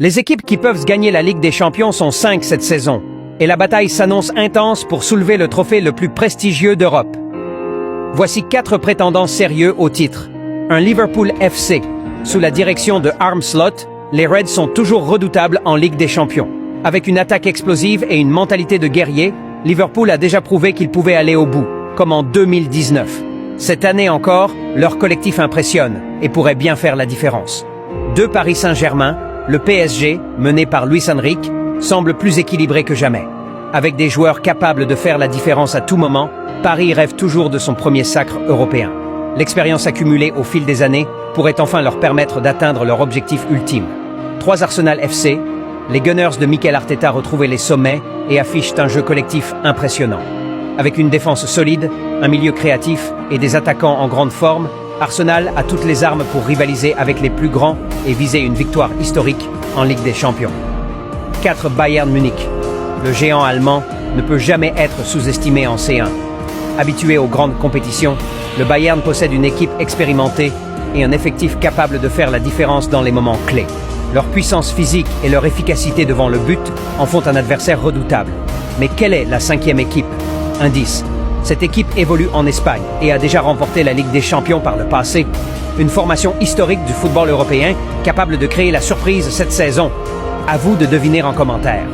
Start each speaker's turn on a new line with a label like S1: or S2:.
S1: Les équipes qui peuvent gagner la Ligue des Champions sont 5 cette saison, et la bataille s'annonce intense pour soulever le trophée le plus prestigieux d'Europe. Voici 4 prétendants sérieux au titre. Un Liverpool FC. Sous la direction de Arne Slot, les Reds sont toujours redoutables en Ligue des Champions. Avec une attaque explosive et une mentalité de guerrier, Liverpool a déjà prouvé qu'il pouvait aller au bout, comme en 2019. Cette année encore, leur collectif impressionne et pourrait bien faire la différence. 2 Paris Saint-Germain, le PSG, mené par Luis Enrique, semble plus équilibré que jamais. Avec des joueurs capables de faire la différence à tout moment, Paris rêve toujours de son premier sacre européen. L'expérience accumulée au fil des années pourrait enfin leur permettre d'atteindre leur objectif ultime. 3 Arsenal FC, les Gunners de Mikel Arteta retrouvaient les sommets et affichent un jeu collectif impressionnant. Avec une défense solide, un milieu créatif et des attaquants en grande forme, Arsenal a toutes les armes pour rivaliser avec les plus grands et viser une victoire historique en Ligue des Champions. 4 Bayern Munich. Le géant allemand ne peut jamais être sous-estimé en C1. Habitué aux grandes compétitions, le Bayern possède une équipe expérimentée et un effectif capable de faire la différence dans les moments clés. Leur puissance physique et leur efficacité devant le but en font un adversaire redoutable. Mais quelle est la 5e équipe? Indice. Cette équipe évolue en Espagne et a déjà remporté la Ligue des Champions par le passé. Une formation historique du football européen capable de créer la surprise cette saison. À vous de deviner en commentaire.